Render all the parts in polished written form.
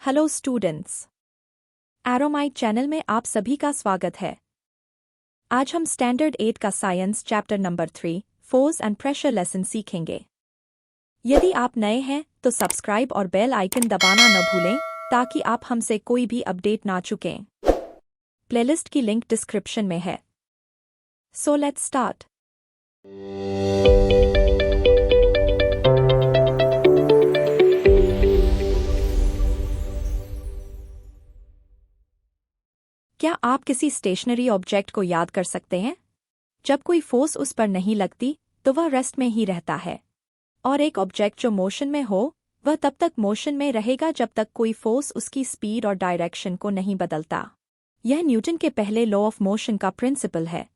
Hello students, एरोमाइट channel में आप सभी का स्वागत है। आज हम स्टैंडर्ड 8 का science chapter number 3 force and pressure lesson सीखेंगे। यदि आप नए हैं तो सब्सक्राइब और बेल आइकन दबाना न भूलें ताकि आप हमसे कोई भी अपडेट ना चुकें। प्लेलिस्ट की लिंक डिस्क्रिप्शन में है। So let's start. क्या आप किसी स्टेशनरी ऑब्जेक्ट को याद कर सकते हैं? जब कोई फोर्स उस पर नहीं लगती तो वह रेस्ट में ही रहता है, और एक ऑब्जेक्ट जो मोशन में हो वह तब तक मोशन में रहेगा जब तक कोई फोर्स उसकी स्पीड और डायरेक्शन को नहीं बदलता। यह न्यूटन के पहले लॉ ऑफ मोशन का प्रिंसिपल है।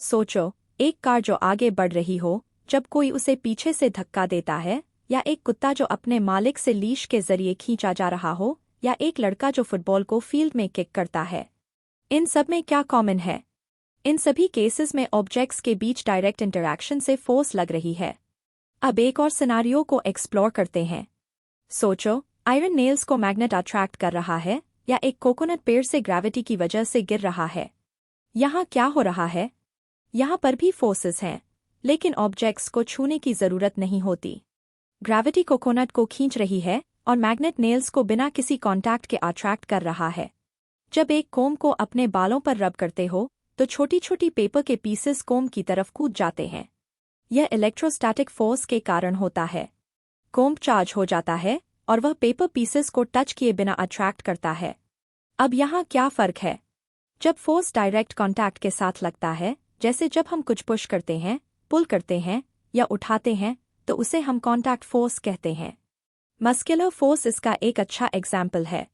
सोचो, एक कार जो आगे बढ़ रही हो जब कोई उसे पीछे से धक्का देता है, या एक कुत्ता जो अपने मालिक से लीश के जरिए खींचा जा रहा हो, या एक लड़का जो फुटबॉल को फील्ड में किक करता है। इन सब में क्या कॉमन है? इन सभी केसेस में ऑब्जेक्ट्स के बीच डायरेक्ट इंटरैक्शन से फोर्स लग रही है। अब एक और सिनारियो को एक्सप्लोर करते हैं। सोचो, आयरन नेल्स को मैग्नेट अट्रैक्ट कर रहा है, या एक कोकोनट पेड़ से ग्रेविटी की वजह से गिर रहा है। यहाँ क्या हो रहा है? यहाँ पर भी फोर्सेस हैं, लेकिन ऑब्जेक्ट्स को छूने की जरूरत नहीं होती। ग्रेविटी कोकोनट को खींच रही है और मैग्नेट नेल्स को बिना किसी कॉन्टैक्ट के अट्रैक्ट कर रहा है। जब एक कोम को अपने बालों पर रब करते हो तो छोटी छोटी पेपर के पीसेस कोम की तरफ कूद जाते हैं। यह इलेक्ट्रोस्टैटिक फोर्स के कारण होता है। कोम चार्ज हो जाता है और वह पेपर पीसेस को टच किए बिना अट्रैक्ट करता है। अब यहाँ क्या फर्क है? जब फोर्स डायरेक्ट कॉन्टैक्ट के साथ लगता है, जैसे जब हम कुछ पुश करते हैं, पुल करते हैं या उठाते हैं, तो उसे हम कॉन्टैक्ट फोर्स कहते हैं। मस्कुलर फोर्स इसका एक अच्छा एग्जाम्पल है।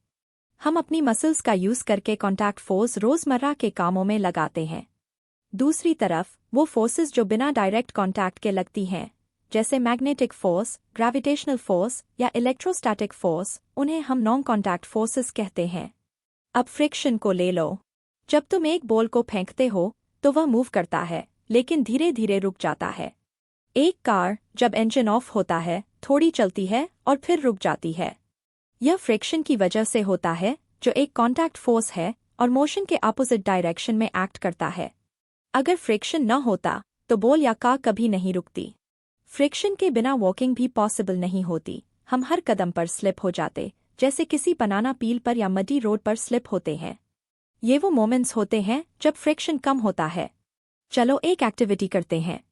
हम अपनी मसल्स का यूज करके कॉन्टैक्ट फोर्स रोजमर्रा के कामों में लगाते हैं। दूसरी तरफ वो फोर्सेस जो बिना डायरेक्ट कॉन्टैक्ट के लगती हैं, जैसे मैग्नेटिक फोर्स, ग्रेविटेशनल फोर्स या इलेक्ट्रोस्टैटिक फोर्स, उन्हें हम नॉन कॉन्टैक्ट फोर्सेस कहते हैं। अब फ्रिक्शन को ले लो। जब तुम एक बॉल को फेंकते हो तो वह मूव करता है, लेकिन धीरे धीरे रुक जाता है। एक कार जब इंजन ऑफ होता है थोड़ी चलती है और फिर रुक जाती है। यह फ्रिक्शन की वजह से होता है, जो एक कॉन्टैक्ट फोर्स है और मोशन के अपोजिट डायरेक्शन में एक्ट करता है। अगर फ्रिक्शन न होता तो बॉल या कार कभी नहीं रुकती। फ्रिक्शन के बिना वॉकिंग भी पॉसिबल नहीं होती। हम हर कदम पर स्लिप हो जाते, जैसे किसी बनाना पील पर या मडी रोड पर स्लिप होते हैं। ये वो मोमेंट्स होते हैं जब फ्रिक्शन कम होता है। चलो एक एक्टिविटी करते हैं।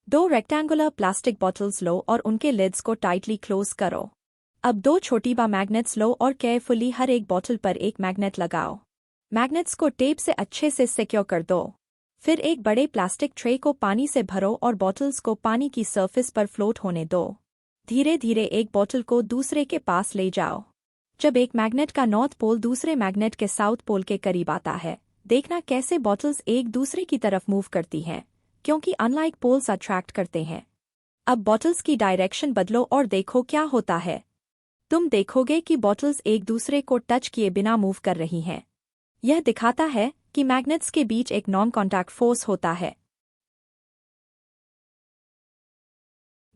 2 रेक्टेंगुलर प्लास्टिक बॉटल्स लो और उनके लिड्स को टाइटली क्लोज करो। अब 2 छोटी बा मैग्नेट्स लो और केयरफुली हर एक बॉटल पर एक मैग्नेट लगाओ। मैग्नेट्स को टेप से अच्छे से सिक्योर कर दो। फिर एक बड़े प्लास्टिक ट्रे को पानी से भरो और बॉटल्स को पानी की सरफेस पर फ्लोट होने दो। धीरे धीरे एक बॉटल को दूसरे के पास ले जाओ। जब एक मैग्नेट का नॉर्थ पोल दूसरे मैग्नेट के साउथ पोल के करीब आता है, देखना कैसे बॉटल्स एक दूसरे की तरफ मूव करती हैं, क्योंकि अनलाइक पोल्स अट्रैक्ट करते हैं। अब बॉटल्स की डायरेक्शन बदलो और देखो क्या होता है। तुम देखोगे कि बॉटल्स एक दूसरे को टच किए बिना मूव कर रही हैं। यह दिखाता है कि मैग्नेट्स के बीच एक नॉन कॉन्टैक्ट फोर्स होता है।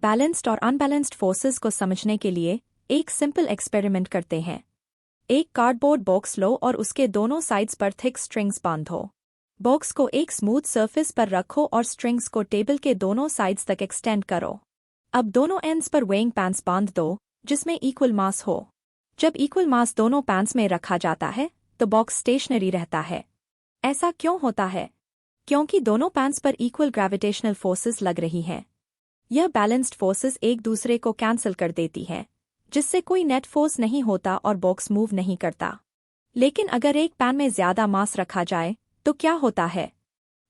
बैलेंस्ड और अनबैलेंस्ड फोर्सेस को समझने के लिए एक सिंपल एक्सपेरिमेंट करते हैं। एक कार्डबोर्ड बॉक्स लो और उसके दोनों साइड्स पर थिक स्ट्रिंग्स बांधो। बॉक्स को एक स्मूथ सरफेस पर रखो और स्ट्रिंग्स को टेबल के दोनों साइड्स तक एक्सटेंड करो। अब दोनों एंड्स पर वेइंग पैन्स बांध दो जिसमें इक्वल मास हो। जब इक्वल मास दोनों पैन्स में रखा जाता है तो बॉक्स स्टेशनरी रहता है। ऐसा क्यों होता है? क्योंकि दोनों पैन्स पर इक्वल ग्रेविटेशनल फोर्सेस लग रही हैं। यह बैलेंस्ड फोर्सेस एक दूसरे को कैंसिल कर देती हैं, जिससे कोई नेट फोर्स नहीं होता और बॉक्स मूव नहीं करता। लेकिन अगर एक पैन में ज्यादा मास रखा जाए तो क्या होता है?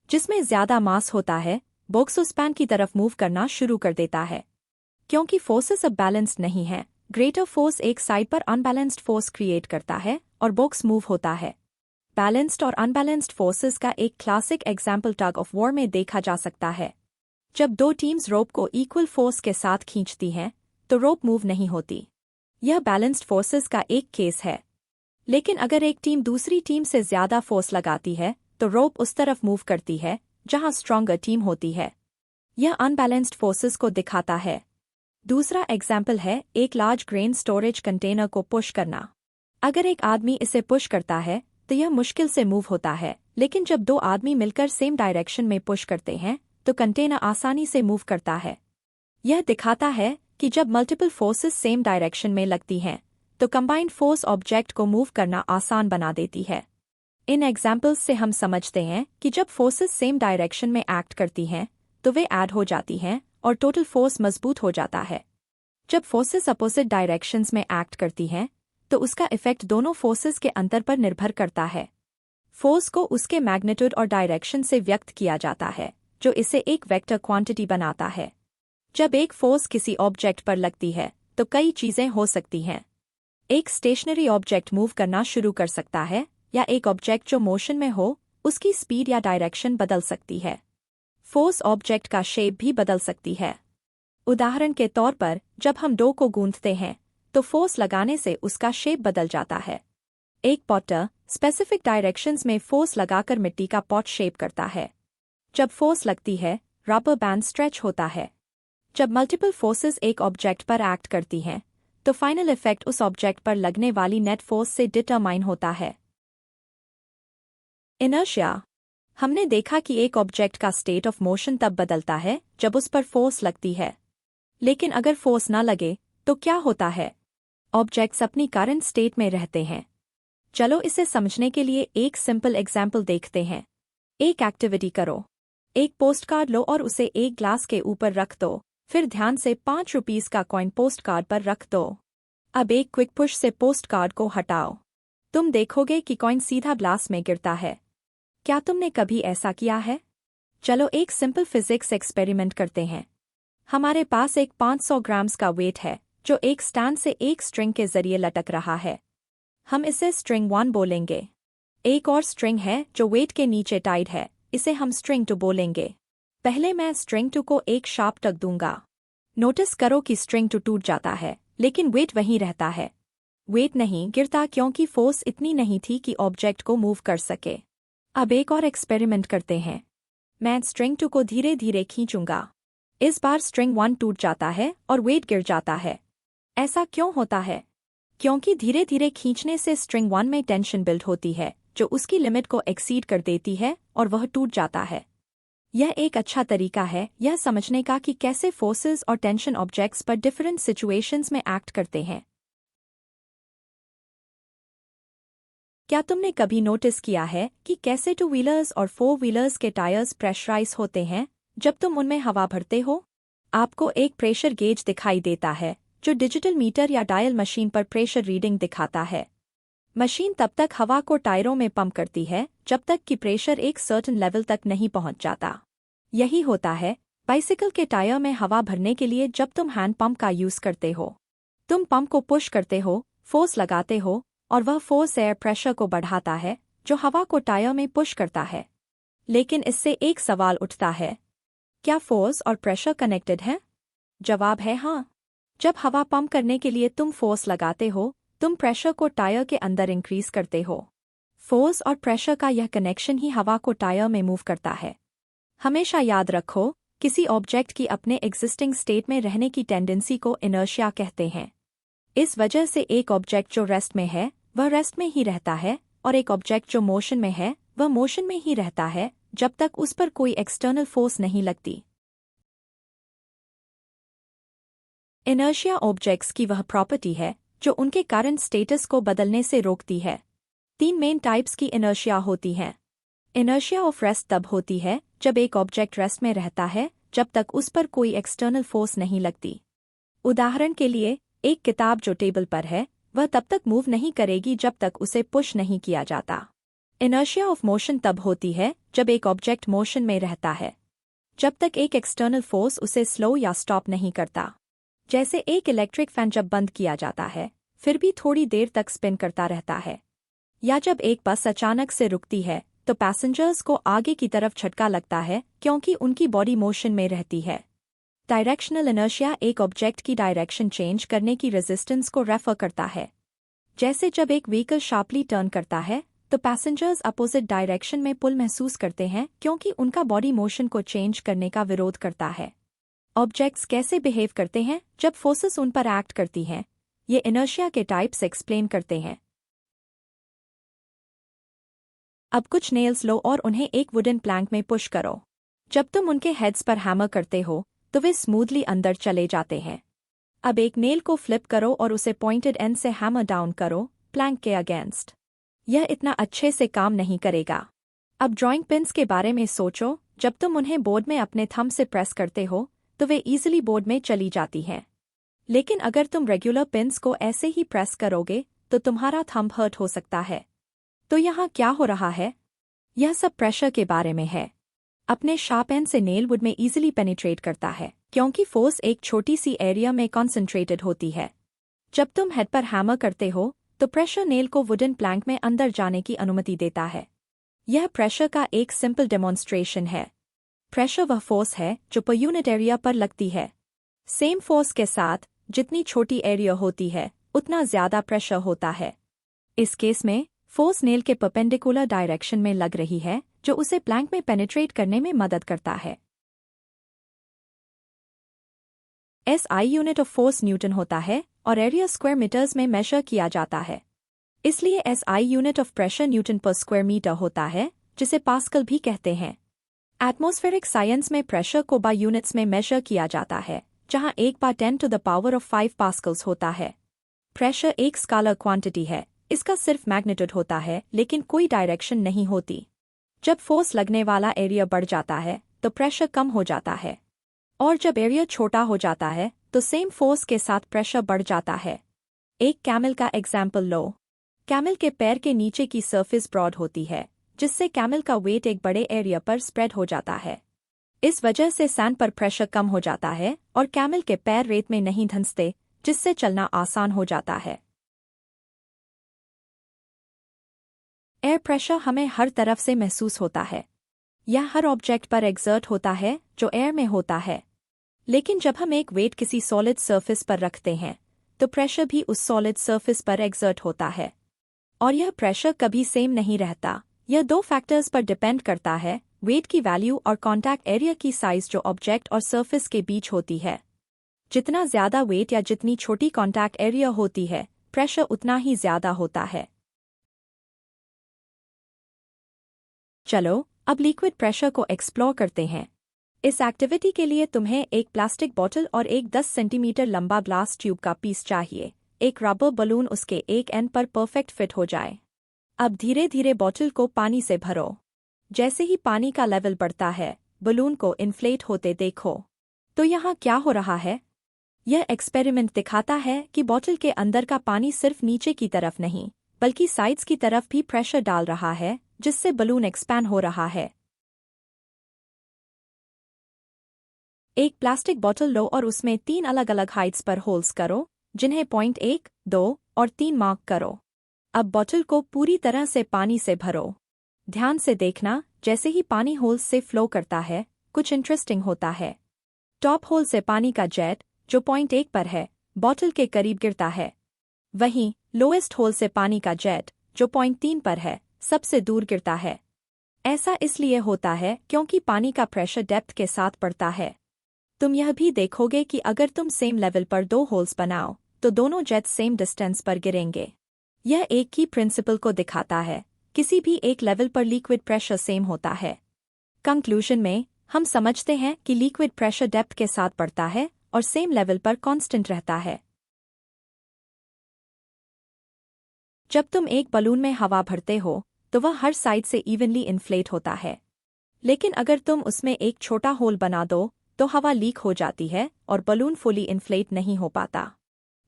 जिसमें ज्यादा मास होता है, बॉक्स उस पैन की तरफ मूव करना शुरू कर देता है। क्योंकि फोर्सेस अब बैलेंस्ड नहीं है, ग्रेटर फोर्स एक साइड पर अनबैलेंस्ड फोर्स क्रिएट करता है और बॉक्स मूव होता है। बैलेंस्ड और अनबैलेंस्ड फोर्सेस का एक classic example tug of war में देखा जा सकता है। जब 2 टीम्स रोप को इक्वल फोर्स के साथ खींचती हैं तो रोप मूव नहीं होती। यह बैलेंस्ड फोर्सेस का एक केस है। लेकिन अगर एक टीम दूसरी टीम से ज्यादा फोर्स लगाती है तो रोप उस तरफ मूव करती है जहां स्ट्रॉन्गर टीम होती है। यह अनबैलेंस्ड फोर्सेस को दिखाता है। दूसरा एग्जाम्पल है एक लार्ज ग्रेन स्टोरेज कंटेनर को पुश करना। अगर एक आदमी इसे पुश करता है तो यह मुश्किल से मूव होता है, लेकिन जब दो आदमी मिलकर सेम डायरेक्शन में पुश करते हैं तो कंटेनर आसानी से मूव करता है। यह दिखाता है कि जब मल्टीपल फोर्सेस सेम डायरेक्शन में लगती हैं तो कंबाइंड फोर्स ऑब्जेक्ट को मूव करना आसान बना देती है। इन एग्जाम्पल्स से हम समझते हैं कि जब फोर्सेस सेम डायरेक्शन में एक्ट करती हैं तो वे ऐड हो जाती हैं और टोटल फोर्स मजबूत हो जाता है। जब फोर्सेस अपोजिट डायरेक्शंस में एक्ट करती हैं तो उसका इफेक्ट दोनों फोर्सेस के अंतर पर निर्भर करता है। फोर्स को उसके मैग्नीट्यूड और डायरेक्शन से व्यक्त किया जाता है, जो इसे एक वेक्टर क्वांटिटी बनाता है। जब एक फोर्स किसी ऑब्जेक्ट पर लगती है तो कई चीजें हो सकती हैं। एक स्टेशनरी ऑब्जेक्ट मूव करना शुरू कर सकता है, या एक ऑब्जेक्ट जो मोशन में हो उसकी स्पीड या डायरेक्शन बदल सकती है। फोर्स ऑब्जेक्ट का शेप भी बदल सकती है। उदाहरण के तौर पर जब हम डो को गूंथते हैं तो फोर्स लगाने से उसका शेप बदल जाता है। एक पॉटर स्पेसिफिक डायरेक्शंस में फोर्स लगाकर मिट्टी का पॉट शेप करता है। जब फोर्स लगती है रबर बैंड स्ट्रेच होता है। जब मल्टीपल फोर्सेस एक ऑब्जेक्ट पर एक्ट करती हैं तो फाइनल इफेक्ट उस ऑब्जेक्ट पर लगने वाली नेट फोर्स से डिटरमाइन होता है। इनर्शिया। हमने देखा कि एक ऑब्जेक्ट का स्टेट ऑफ मोशन तब बदलता है जब उस पर फोर्स लगती है, लेकिन अगर फोर्स ना लगे तो क्या होता है? ऑब्जेक्ट्स अपनी करंट स्टेट में रहते हैं। चलो इसे समझने के लिए एक सिंपल एग्जाम्पल देखते हैं। एक एक्टिविटी करो। एक पोस्ट कार्ड लो और उसे एक ग्लास के ऊपर रख दो, फिर ध्यान से 5 रुपीस का कॉइन पोस्ट कार्ड पर रख दो। अब एक क्विक पुश से पोस्ट कार्ड को हटाओ। तुम देखोगे कि कॉइन सीधा ग्लास में गिरता है। क्या तुमने कभी ऐसा किया है? चलो एक सिंपल फिजिक्स एक्सपेरिमेंट करते हैं। हमारे पास एक 500 ग्राम्स का वेट है जो एक स्टैंड से एक स्ट्रिंग के जरिए लटक रहा है। हम इसे स्ट्रिंग 1 बोलेंगे। एक और स्ट्रिंग है जो वेट के नीचे टाइड है, इसे हम स्ट्रिंग 2 बोलेंगे। पहले मैं स्ट्रिंग 2 को एक शार्प टक दूंगा। नोटिस करो कि स्ट्रिंग 2 टूट जाता है, लेकिन वेट वहीं रहता है। वेट नहीं गिरता क्योंकि फोर्स इतनी नहीं थी कि ऑब्जेक्ट को मूव कर सके। अब एक और एक्सपेरिमेंट करते हैं। मैं स्ट्रिंग 2 को धीरे धीरे खींचूंगा। इस बार स्ट्रिंग 1 टूट जाता है और वेट गिर जाता है। ऐसा क्यों होता है? क्योंकि धीरे धीरे खींचने से स्ट्रिंग 1 में टेंशन बिल्ड होती है जो उसकी लिमिट को एक्सीड कर देती है और वह टूट जाता है। यह एक अच्छा तरीका है यह समझने का कि कैसे फोर्सेस और टेंशन ऑब्जेक्ट्स पर डिफरेंट सिचुएशंस में एक्ट करते हैं। क्या तुमने कभी नोटिस किया है कि कैसे 2 व्हीलर्स और 4 व्हीलर्स के टायर्स प्रेशराइज होते हैं जब तुम उनमें हवा भरते हो? आपको एक प्रेशर गेज दिखाई देता है जो डिजिटल मीटर या डायल मशीन पर प्रेशर रीडिंग दिखाता है। मशीन तब तक हवा को टायरों में पंप करती है जब तक कि प्रेशर एक सर्टेन लेवल तक नहीं पहुंच जाता। यही होता है बाइसिकल के टायर में हवा भरने के लिए जब तुम हैंड पंप का यूज करते हो। तुम पंप को पुश करते हो, फोर्स लगाते हो और वह फोर्स एयर प्रेशर को बढ़ाता है जो हवा को टायर में पुश करता है। लेकिन इससे एक सवाल उठता है, क्या फोर्स और प्रेशर कनेक्टेड है? जवाब है हाँ। जब हवा पंप करने के लिए तुम फोर्स लगाते हो, तुम प्रेशर को टायर के अंदर इंक्रीज करते हो। फोर्स और प्रेशर का यह कनेक्शन ही हवा को टायर में मूव करता है। हमेशा याद रखो, किसी ऑब्जेक्ट की अपने एग्जिस्टिंग स्टेट में रहने की टेंडेंसी को इनर्शिया कहते हैं। इस वजह से एक ऑब्जेक्ट जो रेस्ट में है वह रेस्ट में ही रहता है और एक ऑब्जेक्ट जो मोशन में है वह मोशन में ही रहता है जब तक उस पर कोई एक्सटर्नल फोर्स नहीं लगती। इनर्शिया ऑब्जेक्ट्स की वह प्रॉपर्टी है जो उनके करंट स्टेटस को बदलने से रोकती है। 3 मेन टाइप्स की इनर्शिया होती हैं। इनर्शिया ऑफ रेस्ट तब होती है जब एक ऑब्जेक्ट रेस्ट में रहता है जब तक उस पर कोई एक्सटर्नल फोर्स नहीं लगती। उदाहरण के लिए, एक किताब जो टेबल पर है वह तब तक मूव नहीं करेगी जब तक उसे पुश नहीं किया जाता। इनर्शिया ऑफ मोशन तब होती है जब एक ऑब्जेक्ट मोशन में रहता है जब तक एक एक्सटर्नल फोर्स उसे स्लो या स्टॉप नहीं करता। जैसे एक इलेक्ट्रिक फैन जब बंद किया जाता है फिर भी थोड़ी देर तक स्पिन करता रहता है, या जब एक बस अचानक से रुकती है तो पैसेंजर्स को आगे की तरफ झटका लगता है क्योंकि उनकी बॉडी मोशन में रहती है। डायरेक्शनल इनर्शिया एक ऑब्जेक्ट की डायरेक्शन चेंज करने की रेजिस्टेंस को रेफर करता है। जैसे जब एक व्हीकल शार्पली टर्न करता है तो पैसेंजर्स अपोजिट डायरेक्शन में पुल महसूस करते हैं क्योंकि उनका बॉडी मोशन को चेंज करने का विरोध करता है। ऑब्जेक्ट्स कैसे बिहेव करते हैं जब फोर्सेस उन पर एक्ट करती हैं, ये इनर्शिया के टाइप्स एक्सप्लेन करते हैं। अब कुछ नेल्स लो और उन्हें एक वुडन प्लैंक में पुश करो। जब तुम उनके हेड्स पर हैमर करते हो तो वे स्मूथली अंदर चले जाते हैं। अब एक नेल को फ्लिप करो और उसे पॉइंटेड एंड से हैमर डाउन करो प्लैंक के अगेंस्ट। यह इतना अच्छे से काम नहीं करेगा। अब ड्राइंग पिन्स के बारे में सोचो, जब तुम उन्हें बोर्ड में अपने थंब से प्रेस करते हो तो वे ईजिली बोर्ड में चली जाती हैं। लेकिन अगर तुम रेगुलर पिन्स को ऐसे ही प्रेस करोगे तो तुम्हारा थंब हर्ट हो सकता है। तो यहाँ क्या हो रहा है? यह सब प्रेशर के बारे में है। अपने शार्प एंड से नेल वुड में ईजिली पेनिट्रेट करता है क्योंकि फोर्स एक छोटी सी एरिया में कॉन्सेंट्रेटेड होती है। जब तुम हेड पर हैमर करते हो तो प्रेशर नेल को वुडन प्लैंक में अंदर जाने की अनुमति देता है। यह प्रेशर का एक सिंपल डेमोन्स्ट्रेशन है। प्रेशर वह फोर्स है जो पर यूनिट एरिया पर लगती है। सेम फोर्स के साथ जितनी छोटी एरिया होती है उतना ज्यादा प्रेशर होता है। इस केस में फोर्स नेल के परपेंडिकुलर डायरेक्शन में लग रही है जो उसे प्लैंक में पेनिट्रेट करने में मदद करता है। SI unit of force Newton होता है और एरिया स्क्वायर मीटर्स में मेजर किया जाता है। इसलिए SI unit of pressure Newton पर स्क्वायर मीटर होता है, जिसे पास्कल भी कहते हैं। एटमॉस्फेरिक साइंस में प्रेशर को बाय यूनिट्स में मेजर किया जाता है, जहां 1/10⁵ पास्कल्स होता है। प्रेशर एक स्केलर क्वांटिटी है, इसका सिर्फ मैग्नीट्यूड होता है लेकिन कोई डायरेक्शन नहीं होती। जब फोर्स लगने वाला एरिया बढ़ जाता है तो प्रेशर कम हो जाता है, और जब एरिया छोटा हो जाता है तो सेम फोर्स के साथ प्रेशर बढ़ जाता है। एक कैमल का एग्जाम्पल लो। कैमल के पैर के नीचे की सरफेस ब्रॉड होती है, जिससे कैमल का वेट एक बड़े एरिया पर स्प्रेड हो जाता है। इस वजह से सैंड पर प्रेशर कम हो जाता है और कैमल के पैर रेत में नहीं धंसते, जिससे चलना आसान हो जाता है। एयर प्रेशर हमें हर तरफ से महसूस होता है। यह हर ऑब्जेक्ट पर एक्सर्ट होता है जो एयर में होता है। लेकिन जब हम एक वेट किसी सॉलिड सरफेस पर रखते हैं तो प्रेशर भी उस सॉलिड सरफेस पर एक्सर्ट होता है। और यह प्रेशर कभी सेम नहीं रहता। यह दो फैक्टर्स पर डिपेंड करता है, वेट की वैल्यू और कॉन्टैक्ट एरिया की साइज जो ऑब्जेक्ट और सरफेस के बीच होती है। जितना ज्यादा वेट या जितनी छोटी कॉन्टैक्ट एरिया होती है, प्रेशर उतना ही ज्यादा होता है। चलो अब लिक्विड प्रेशर को एक्सप्लोर करते हैं। इस एक्टिविटी के लिए तुम्हें एक प्लास्टिक बॉटल और एक 10 सेंटीमीटर लंबा ग्लास ट्यूब का पीस चाहिए। एक रबर बलून उसके एक एंड पर परफेक्ट फिट हो जाए। अब धीरे धीरे बॉटल को पानी से भरो। जैसे ही पानी का लेवल बढ़ता है, बलून को इन्फ्लेट होते देखो। तो यहाँ क्या हो रहा है? यह एक्सपेरिमेंट दिखाता है कि बॉटल के अंदर का पानी सिर्फ नीचे की तरफ नहीं, बल्कि साइड्स की तरफ भी प्रेशर डाल रहा है, जिससे बलून एक्सपैंड हो रहा है। एक प्लास्टिक बॉटल लो और उसमें 3 अलग अलग हाइट्स पर होल्स करो, जिन्हें पॉइंट 1, 2 और 3 मार्क करो। अब बॉटल को पूरी तरह से पानी से भरो। ध्यान से देखना, जैसे ही पानी होल्स से फ्लो करता है, कुछ इंटरेस्टिंग होता है। टॉप होल से पानी का जेट, जो पॉइंट 1 पर है, बॉटल के करीब गिरता है। वहीं लोएस्ट होल से पानी का जेट, जो पॉइंट 3 पर है, सबसे दूर गिरता है। ऐसा इसलिए होता है क्योंकि पानी का प्रेशर डेप्थ के साथ बढ़ता है। तुम यह भी देखोगे कि अगर तुम सेम लेवल पर 2 होल्स बनाओ तो दोनों जेट्स सेम डिस्टेंस पर गिरेंगे। यह एक ही प्रिंसिपल को दिखाता है, किसी भी एक लेवल पर लिक्विड प्रेशर सेम होता है। कंक्लूजन में हम समझते हैं कि लिक्विड प्रेशर डेप्थ के साथ बढ़ता है और सेम लेवल पर कांस्टेंट रहता है। जब तुम एक बलून में हवा भरते हो तो वह हर साइड से इवनली इन्फ्लेट होता है। लेकिन अगर तुम उसमें एक छोटा होल बना दो तो हवा लीक हो जाती है और बलून फुली इन्फ्लेट नहीं हो पाता।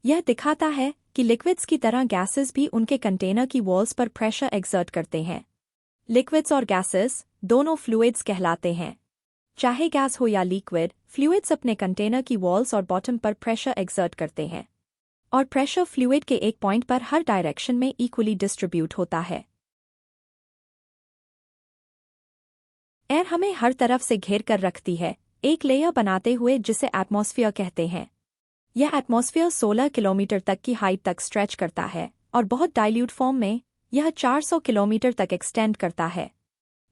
यह दिखाता है कि लिक्विड्स की तरह गैसेस भी उनके कंटेनर की वॉल्स पर प्रेशर एक्सर्ट करते हैं। लिक्विड्स और गैसेस दोनों फ्लूइड्स कहलाते हैं। चाहे गैस हो या लिक्विड, फ्लूइड्स अपने कंटेनर की वॉल्स और बॉटम पर प्रेशर एक्सर्ट करते हैं। और प्रेशर फ्लूइड के एक पॉइंट पर हर डायरेक्शन में इक्वली डिस्ट्रीब्यूट होता है। एयर हमें हर तरफ से घेर कर रखती है, एक लेयर बनाते हुए, जिसे एटमॉस्फेयर कहते हैं। यह एटमॉस्फेयर 16 किलोमीटर तक की हाइट तक स्ट्रेच करता है और बहुत डाइल्यूट फॉर्म में यह 400 किलोमीटर तक एक्सटेंड करता है।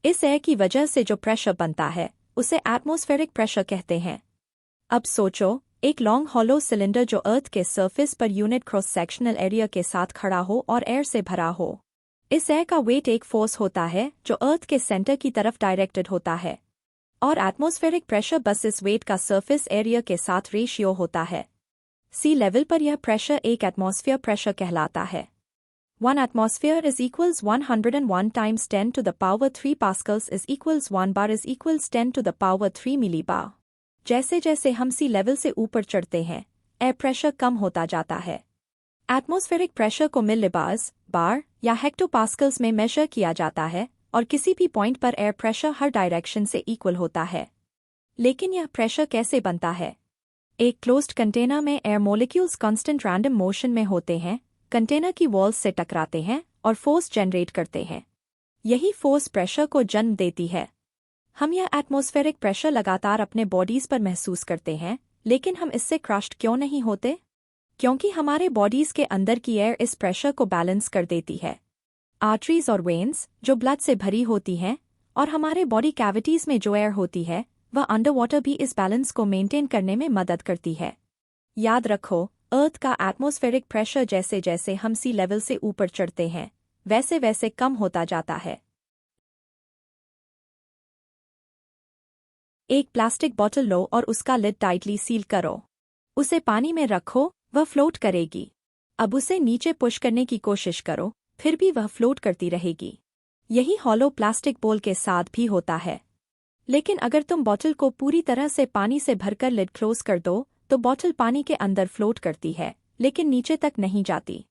इस एयर की वजह से जो प्रेशर बनता है उसे एटमॉस्फेरिक प्रेशर कहते हैं। अब सोचो, एक लॉन्ग हॉलो सिलेंडर जो अर्थ के surface per unit cross sectional area के साथ खड़ा हो और एयर से भरा हो। इस एयर का वेट एक फोर्स होता है जो अर्थ के सेंटर की तरफ डायरेक्टेड होता है, और एटमॉस्फेरिक प्रेशर बस इस वेट का सरफेस एरिया के साथ रेशियो होता है। सी लेवल पर यह प्रेशर एक एटमॉस्फेयर प्रेशर कहलाता है। 1 atmosphere is equals 101 times 10 to the power 3 pascals is equals 1 bar is equals 10 to the power 3 millibar। जैसे जैसे हम सी लेवल से ऊपर चढ़ते हैं, एयर प्रेशर कम होता जाता है। एटमॉस्फेरिक प्रेशर को मिलीबार्स, बार या हेक्टोपास्कल्स में मेजर किया जाता है, और किसी भी पॉइंट पर एयर प्रेशर हर डायरेक्शन से इक्वल होता है। लेकिन यह प्रेशर कैसे बनता है? एक क्लोज्ड कंटेनर में air molecules constant random motion में होते हैं, कंटेनर की वॉल्स से टकराते हैं और फोर्स जनरेट करते हैं। यही फोर्स प्रेशर को जन्म देती है। हम यह एटमॉस्फेरिक प्रेशर लगातार अपने बॉडीज पर महसूस करते हैं, लेकिन हम इससे क्रश्ड क्यों नहीं होते? क्योंकि हमारे बॉडीज के अंदर की एयर इस प्रेशर को बैलेंस कर देती है। आर्टरीज और वेन्स जो ब्लड से भरी होती हैं, और हमारे बॉडी कैविटीज में जो एयर होती है, वह अंडर वाटर भी इस बैलेंस को मेंटेन करने में मदद करती है। याद रखो, अर्थ का एटमॉस्फेरिक प्रेशर जैसे जैसे हम सी लेवल से ऊपर चढ़ते हैं, वैसे वैसे कम होता जाता है। एक प्लास्टिक बॉटल लो और उसका लिड टाइटली सील करो। उसे पानी में रखो, वह फ्लोट करेगी। अब उसे नीचे पुश करने की कोशिश करो, फिर भी वह फ्लोट करती रहेगी। यही हॉलो प्लास्टिक बोल के साथ भी होता है। लेकिन अगर तुम बॉटल को पूरी तरह से पानी से भरकर लिड क्लोज कर दो, तो बॉटल पानी के अंदर फ्लोट करती है, लेकिन नीचे तक नहीं जाती।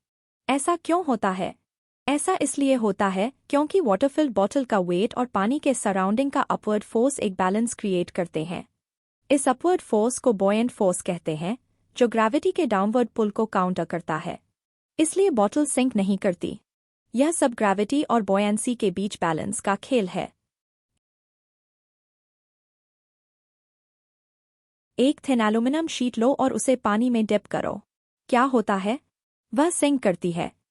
ऐसा क्यों होता है? ऐसा इसलिए होता है क्योंकि वाटरफिल्ड बॉटल का वेट और पानी के सराउंडिंग का अपवर्ड फोर्स एक बैलेंस क्रिएट करते हैं। इस अपवर्ड फोर्स को बॉयंट फोर्स कहते हैं, जो ग्रेविटी के डाउनवर्ड पुल को काउंटर करता है। इसलिए बॉटल सिंक नहीं करती। यह सब ग्रेविटी और बॉयंसी के बीच बैलेंस का खेल है। एक थिन एल्यूमिनियम शीट लो और उसे पानी में डिप करो। क्या होता है? वह सिंक करती है।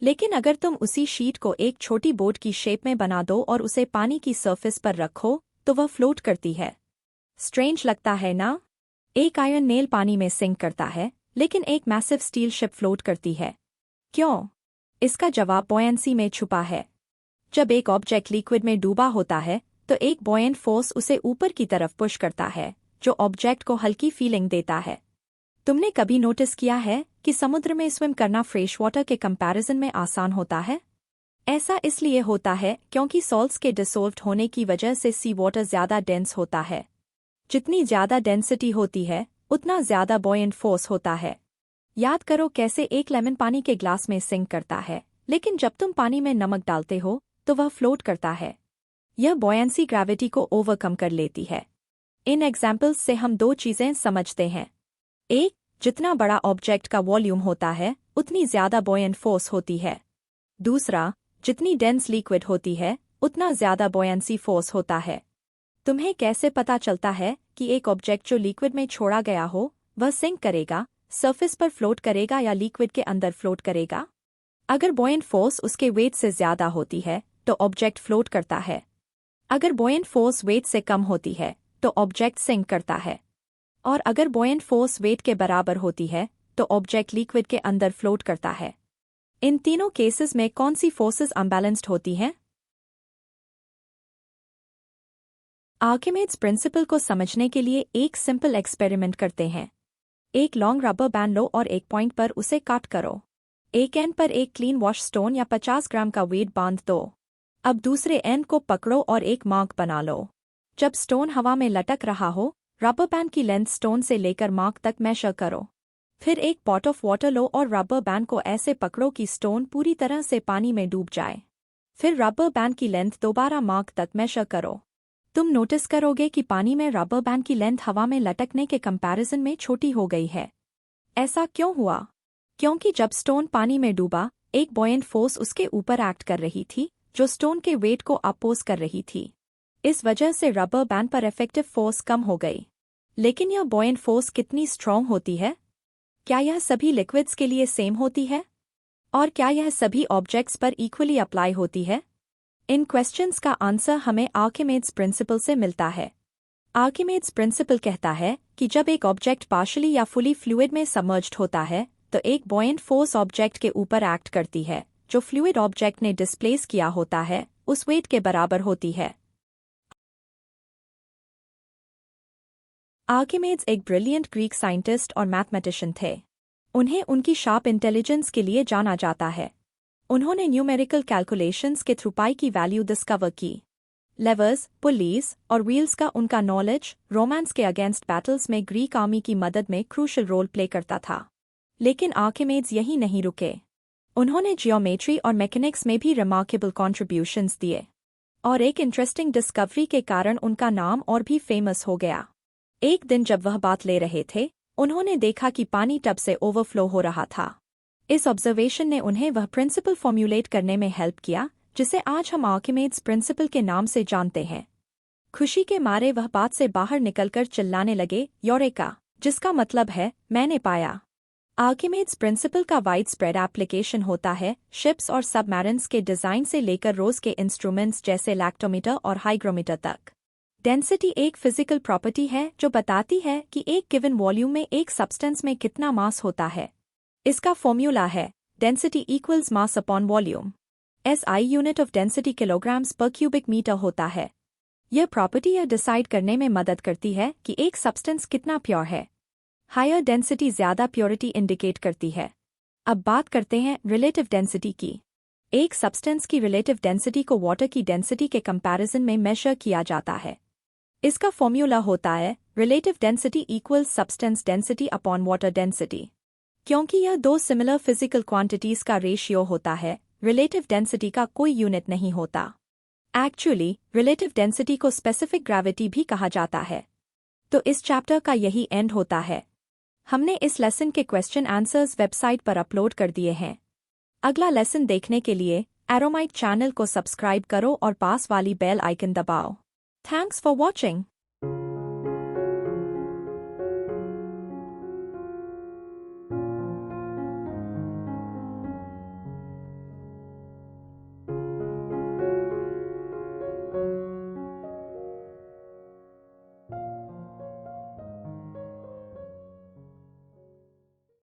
लेकिन अगर तुम उसी शीट को एक छोटी बोट की शेप में बना दो और उसे पानी की सरफेस पर रखो, तो वह फ्लोट करती है। स्ट्रेंज लगता है ना? एक आयरन नेल पानी में सिंक करता है, लेकिन एक मैसिव स्टील शिप फ्लोट करती है। क्यों? इसका जवाब बॉयंसी में छुपा है। जब एक ऑब्जेक्ट लिक्विड में डूबा होता है, तो एक बॉयंट फोर्स उसे ऊपर की तरफ पुश करता है, जो ऑब्जेक्ट को हल्की फीलिंग देता है। तुमने कभी नोटिस किया है कि समुद्र में स्विम करना फ्रेश वाटर के कंपैरिजन में आसान होता है? ऐसा इसलिए होता है क्योंकि सॉल्ट्स के डिसोल्व्ड होने की वजह से सी वाटर ज्यादा डेंस होता है। जितनी ज्यादा डेंसिटी होती है, उतना ज्यादा बॉयंट फोर्स होता है। याद करो कैसे एक लेमन पानी के ग्लास में सिंक करता है, लेकिन जब तुम पानी में नमक डालते हो, तो वह फ्लोट करता है। यह बॉयंसी ग्रेविटी को ओवरकम कर लेती है। इन एग्जाम्पल्स से हम दो चीजें समझते हैं। एक, जितना बड़ा ऑब्जेक्ट का वॉल्यूम होता है, उतनी ज्यादा बॉयंट फोर्स होती है। दूसरा, जितनी डेंस लिक्विड होती है, उतना ज्यादा बॉयंसी फोर्स होता है। तुम्हें कैसे पता चलता है कि एक ऑब्जेक्ट जो लिक्विड में छोड़ा गया हो, वह सिंक करेगा, सरफेस पर फ्लोट करेगा या लिक्विड के अंदर फ्लोट करेगा? अगर बॉयंट फोर्स उसके वेट से ज्यादा होती है, तो ऑब्जेक्ट फ्लोट करता है। अगर बॉयंट फोर्स वेट से कम होती है, तो ऑब्जेक्ट सिंक करता है। और अगर बॉयंट फोर्स वेट के बराबर होती है, तो ऑब्जेक्ट लिक्विड के अंदर फ्लोट करता है। इन तीनों केसेस में कौन सी फोर्सेस अनबैलेंस्ड होती हैं? आर्किमिडीज प्रिंसिपल को समझने के लिए एक सिंपल एक्सपेरिमेंट करते हैं। एक लॉन्ग रबर बैंड लो और एक पॉइंट पर उसे काट करो। एक एंड पर एक क्लीन वॉश स्टोन या 50 ग्राम का वेट बांध दो। अब दूसरे एंड को पकड़ो और एक मार्क बना लो। जब स्टोन हवा में लटक रहा हो, रबर बैंड की लेंथ स्टोन से लेकर मार्क तक मेजर करो। फिर एक पॉट ऑफ वाटर लो और रबर बैंड को ऐसे पकड़ो कि स्टोन पूरी तरह से पानी में डूब जाए। फिर रबर बैंड की लेंथ दोबारा मार्क तक मेजर करो। तुम नोटिस करोगे कि पानी में रबर बैंड की लेंथ हवा में लटकने के कंपैरिजन में छोटी हो गई है। ऐसा क्यों हुआ? क्योंकि जब स्टोन पानी में डूबा, एक बॉयंट फोर्स उसके ऊपर एक्ट कर रही थी, जो स्टोन के वेट को अपोज कर रही थी। इस वजह से रबर बैंड पर इफेक्टिव फोर्स कम हो गई। लेकिन यह बॉयंट फोर्स कितनी स्ट्रॉन्ग होती है? क्या यह सभी लिक्विड्स के लिए सेम होती है? और क्या यह सभी ऑब्जेक्ट्स पर इक्वली अप्लाई होती है? इन क्वेश्चंस का आंसर हमें आर्किमिडीज प्रिंसिपल से मिलता है। आर्किमेड्स प्रिंसिपल कहता है कि जब एक ऑब्जेक्ट पार्शली या फुली फ्लूइड में सबमर्ज्ड होता है तो एक बॉयंट फोर्स ऑब्जेक्ट के ऊपर एक्ट करती है जो फ्लूइड ऑब्जेक्ट ने डिस्प्लेस किया होता है उस वेट के बराबर होती है। आर्किमेड्स एक ब्रिलियंट ग्रीक साइंटिस्ट और मैथमेटिशियन थे। उन्हें उनकी शार्प इंटेलिजेंस के लिए जाना जाता है। उन्होंने न्यूमेरिकल कैलकुलेशंस के थ्रू पाई की वैल्यू डिस्कवर की। लेवर्स, पुलीज और व्हील्स का उनका नॉलेज रोमांस के अगेंस्ट बैटल्स में ग्रीक आर्मी की मदद में क्रूशल रोल प्ले करता था। लेकिन आर्किमेड्स यहीं नहीं रुके। उन्होंने जियोमेट्री और मैकेनिक्स में भी रिमार्केबल कॉन्ट्रीब्यूशंस दिए और एक इंटरेस्टिंग डिस्कवरी के कारण उनका नाम और भी फेमस हो गया। एक दिन जब वह बात ले रहे थे उन्होंने देखा कि पानी टब से ओवरफ्लो हो रहा था। इस ऑब्जर्वेशन ने उन्हें वह प्रिंसिपल फॉर्म्यूलेट करने में हेल्प किया जिसे आज हम आर्किमेड्स प्रिंसिपल के नाम से जानते हैं। खुशी के मारे वह बात से बाहर निकलकर चिल्लाने लगे, यूरेका, जिसका मतलब है मैंने पाया। आर्किमेड्स प्रिंसिपल का वाइड स्प्रेड एप्लीकेशन होता है शिप्स और सबमरीन्स के डिजाइन से लेकर रोज के इंस्ट्रूमेंट्स जैसे लैक्टोमीटर और हाइग्रोमीटर तक। डेंसिटी एक फिजिकल प्रॉपर्टी है जो बताती है कि एक गिवन वॉल्यूम में एक सब्सटेंस में कितना मास होता है। इसका फॉर्मूला है density equals mass upon volume. SI unit of density kilograms पर क्यूबिक मीटर होता है। यह प्रॉपर्टी यह डिसाइड करने में मदद करती है कि एक सब्सटेंस कितना प्योर है। हायर डेंसिटी ज्यादा प्योरिटी इंडिकेट करती है। अब बात करते हैं रिलेटिव डेंसिटी की। एक सब्सटेंस की रिलेटिव डेंसिटी को वाटर की डेंसिटी के कंपैरिजन में मेजर किया जाता है। इसका फॉर्मूला होता है relative density equals substance density upon water density. क्योंकि यह दो सिमिलर फिजिकल क्वांटिटीज का रेशियो होता है, रिलेटिव डेंसिटी का कोई यूनिट नहीं होता। एक्चुअली रिलेटिव डेंसिटी को स्पेसिफिक ग्रेविटी भी कहा जाता है। तो इस चैप्टर का यही एंड होता है। हमने इस लेसन के क्वेश्चन आंसर्स वेबसाइट पर अपलोड कर दिए हैं। अगला लेसन देखने के लिए एरोमाइट चैनल को सब्सक्राइब करो और पास वाली बेल आइकन दबाओ। Thanks for watching.